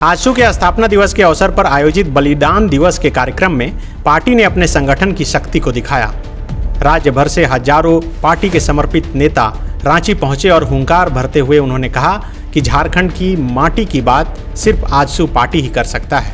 आजसू के स्थापना दिवस के अवसर पर आयोजित बलिदान दिवस के कार्यक्रम में पार्टी ने अपने संगठन की शक्ति को दिखाया। राज्य भर से हजारों पार्टी के समर्पित नेता रांची पहुंचे और हुंकार भरते हुए उन्होंने कहा कि झारखंड की माटी की बात सिर्फ आजसू पार्टी ही कर सकता है।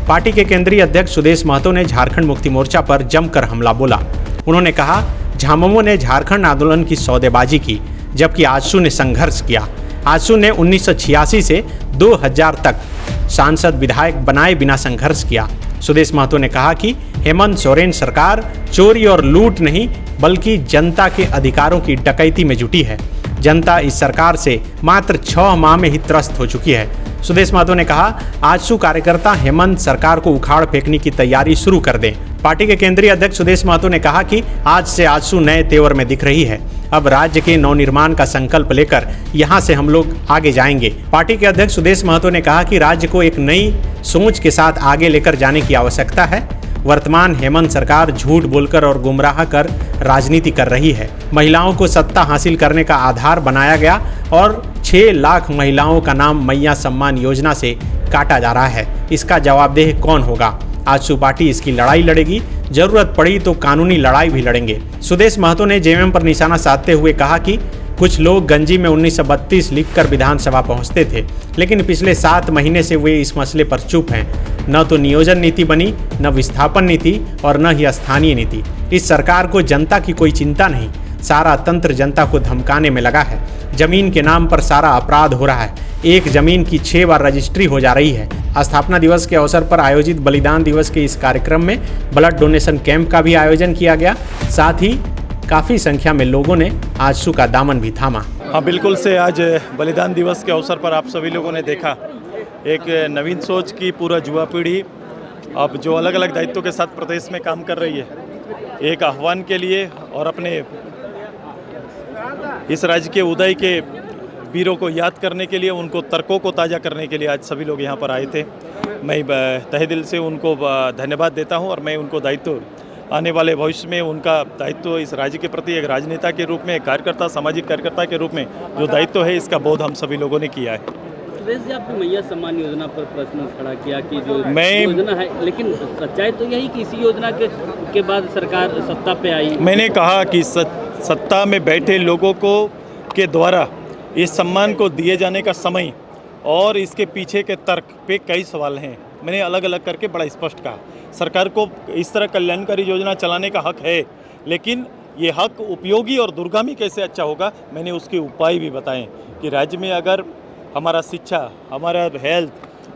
पार्टी के केंद्रीय अध्यक्ष सुदेश महतो ने झारखंड मुक्ति मोर्चा पर जमकर हमला बोला। उन्होंने कहा, झामुमो ने झारखंड आंदोलन की सौदेबाजी की, जबकि आजसू ने संघर्ष किया। आजसू ने 1986 से 2000 तक सांसद विधायक बनाए बिना संघर्ष किया। सुदेश महतो ने कहा कि हेमंत सोरेन सरकार चोरी और लूट नहीं बल्कि जनता के अधिकारों की डकैती में जुटी है। जनता इस सरकार से मात्र 6 माह में ही त्रस्त हो चुकी है। सुदेश महतो ने कहा, आजसू कार्यकर्ता हेमंत सरकार को उखाड़ फेंकने की तैयारी शुरू कर दें। पार्टी के केंद्रीय अध्यक्ष सुदेश महतो ने कहा कि आज से आजसू नए तेवर में दिख रही है। अब राज्य के नवनिर्माण का संकल्प लेकर यहां से हम लोग आगे जाएंगे। पार्टी के अध्यक्ष सुदेश महतो ने कहा कि राज्य को एक नई सोच के साथ आगे लेकर जाने की आवश्यकता है। वर्तमान हेमंत सरकार झूठ बोलकर और गुमराह कर राजनीति कर रही है। महिलाओं को सत्ता हासिल करने का आधार बनाया गया और 6 लाख महिलाओं का नाम मैया सम्मान योजना से काटा जा रहा है। इसका जवाबदेह कौन होगा? आजसू पार्टी इसकी लड़ाई लड़ेगी, जरूरत पड़ी तो कानूनी लड़ाई भी लड़ेंगे। सुदेश महतो ने जेएमएम पर निशाना साधते हुए कहा कि कुछ लोग गंजी में 1932 लिखकर विधानसभा पहुंचते थे, लेकिन पिछले 7 महीने से वे इस मसले पर चुप हैं। न तो नियोजन नीति बनी, न विस्थापन नीति और न ही स्थानीय नीति। इस सरकार को जनता की कोई चिंता नहीं। सारा तंत्र जनता को धमकाने में लगा है। जमीन के नाम पर सारा अपराध हो रहा है। एक जमीन की 6 बार रजिस्ट्री हो जा रही है। स्थापना दिवस के अवसर पर आयोजित बलिदान दिवस के इस कार्यक्रम में ब्लड डोनेशन कैंप का भी आयोजन किया गया। साथ ही काफ़ी संख्या में लोगों ने आजसू का दामन भी थामा। हाँ, बिल्कुल से आज बलिदान दिवस के अवसर पर आप सभी लोगों ने देखा एक नवीन सोच की पूरा युवा पीढ़ी अब जो अलग अलग दायित्वों के साथ प्रदेश में काम कर रही है, एक आह्वान के लिए और अपने इस राज्य के उदय के वीरों को याद करने के लिए, उनको तर्कों को ताज़ा करने के लिए आज सभी लोग यहाँ पर आए थे। मैं तहे दिल से उनको धन्यवाद देता हूँ और मैं उनको दायित्व आने वाले भविष्य में उनका दायित्व इस राज्य के प्रति एक राजनेता के रूप में, एक कार्यकर्ता, सामाजिक कार्यकर्ता के रूप में जो दायित्व है, इसका बोध हम सभी लोगों ने किया है। जी, आपने मैया सम्मान योजना पर प्रश्न खड़ा किया कि जो योजना है, लेकिन सच्चाई तो यही कि इसी योजना के बाद सरकार सत्ता पे आई। मैंने कहा कि सत्ता में बैठे लोगों को के द्वारा इस सम्मान को दिए जाने का समय और इसके पीछे के तर्क पे कई सवाल हैं। मैंने अलग अलग करके बड़ा स्पष्ट कहा, सरकार को इस तरह कल्याणकारी योजना चलाने का हक है, लेकिन ये हक उपयोगी और दूरगामी कैसे अच्छा होगा, मैंने उसके उपाय भी बताए कि राज्य में अगर हमारा शिक्षा, हमारा हेल्थ,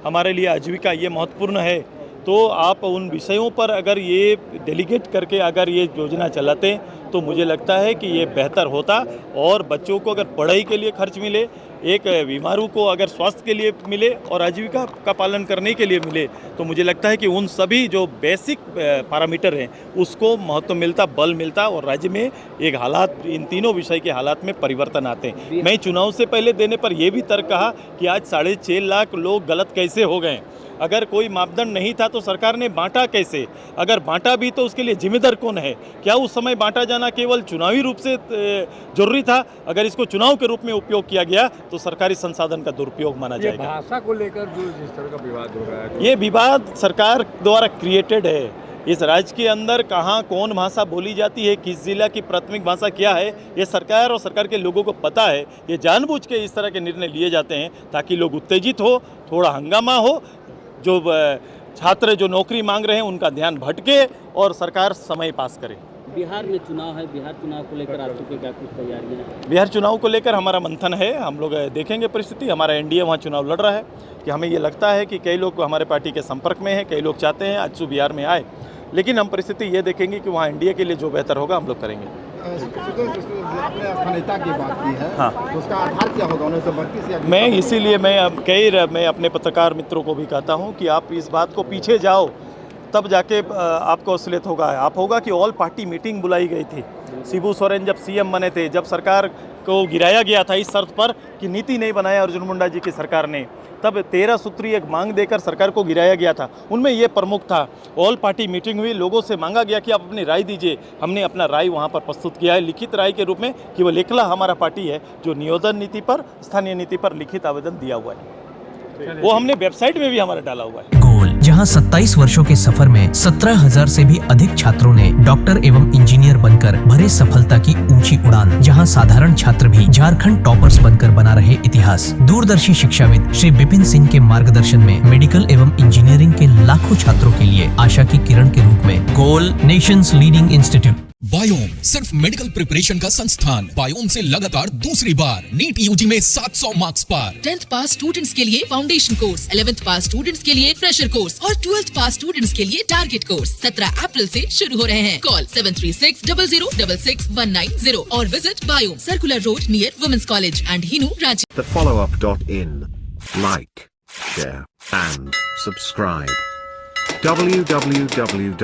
हमारे लिए आजीविका ये महत्वपूर्ण है, तो आप उन विषयों पर अगर ये डेलीगेट करके अगर ये योजना चलाते तो मुझे लगता है कि ये बेहतर होता। और बच्चों को अगर पढ़ाई के लिए खर्च मिले, एक बीमारू को अगर स्वास्थ्य के लिए मिले और आजीविका का पालन करने के लिए मिले, तो मुझे लगता है कि उन सभी जो बेसिक पैरामीटर हैं उसको महत्व मिलता, बल मिलता और राज्य में एक हालात, इन तीनों विषय के हालात में परिवर्तन आते हैं। मैं चुनाव से पहले देने पर यह भी तर्क कहा कि आज 6.5 लाख लोग गलत कैसे हो गए। अगर कोई मापदंड नहीं था तो सरकार ने बांटा कैसे? अगर बांटा भी तो उसके लिए जिम्मेदार कौन है? क्या उस समय बांटा जाना केवल चुनावी रूप से जरूरी था? अगर इसको चुनाव के रूप में उपयोग किया गया तो सरकारी संसाधन का दुरुपयोग माना जाएगा। भाषा को लेकर जो जिस तरह का विवाद हो रहा है, ये विवाद सरकार द्वारा क्रिएटेड है। इस राज्य के अंदर कहाँ कौन भाषा बोली जाती है, किस जिला की प्राथमिक भाषा क्या है, ये सरकार और सरकार के लोगों को पता है। ये जानबूझ के इस तरह के निर्णय लिए जाते हैं ताकि लोग उत्तेजित हो, थोड़ा हंगामा हो, जो छात्र जो नौकरी मांग रहे हैं उनका ध्यान भटके और सरकार समय पास करे। बिहार में चुनाव है, बिहार चुनाव को लेकर आप लोग क्या कुछ तैयारियां हैं? बिहार चुनाव को लेकर हमारा मंथन है, हम लोग देखेंगे परिस्थिति। हमारा एनडीए वहाँ चुनाव लड़ रहा है कि हमें ये लगता है कि कई लोग हमारे पार्टी के संपर्क में हैं, कई लोग चाहते हैं आजसू बिहार में आए, लेकिन हम परिस्थिति ये देखेंगे कि वहाँ एनडीए के लिए जो बेहतर होगा हम लोग करेंगे। अपने स्थानीयता की बात की है, हाँ, तो उसका आधार क्या होगा? 1932 या मैं इसीलिए मैं अपने पत्रकार मित्रों को भी कहता हूँ कि आप इस बात को पीछे जाओ, तब जाके आपको असलियत होगा कि ऑल पार्टी मीटिंग बुलाई गई थी। शिबू सोरेन जब सीएम बने थे, जब सरकार को गिराया गया था इस शर्त पर कि नीति नहीं बनाया अर्जुन मुंडा जी की सरकार ने, तब 13 सूत्री एक मांग देकर सरकार को गिराया गया था। उनमें ये प्रमुख था, ऑल पार्टी मीटिंग हुई, लोगों से मांगा गया कि आप अपनी राय दीजिए। हमने अपना राय वहाँ पर प्रस्तुत किया है लिखित राय के रूप में कि वो लेखला हमारा पार्टी है जो नियोजन नीति पर, स्थानीय नीति पर लिखित आवेदन दिया हुआ है। वो हमने वेबसाइट में भी हमारा डाला हुआ है। गोल, जहां 27 वर्षों के सफर में 17,000 से भी अधिक छात्रों ने डॉक्टर एवं इंजीनियर बनकर भरे सफलता की ऊंची उड़ान, जहां साधारण छात्र भी झारखंड टॉपर्स बनकर बना रहे इतिहास। दूरदर्शी शिक्षाविद श्री विपिन सिंह के मार्गदर्शन में मेडिकल एवं इंजीनियरिंग के लाखों छात्रों के लिए आशा की किरण के रूप में गोल, नेशंस लीडिंग इंस्टीट्यूट। बायोम सिर्फ मेडिकल प्रिपरेशन का संस्थान। बायोम से लगातार दूसरी बार नीट यूजी में 700 मार्क्स पार। 10th पास स्टूडेंट्स के लिए फाउंडेशन कोर्स, 11th पास स्टूडेंट्स के लिए फ्रेशर कोर्स और 12th पास स्टूडेंट्स के लिए टारगेट कोर्स 17 अप्रैल से शुरू हो रहे हैं। कॉल 7360066190 और visit biome, circular road near women's college and Hinoo, Ranchi. The followup.in. Like, share, and subscribe. www.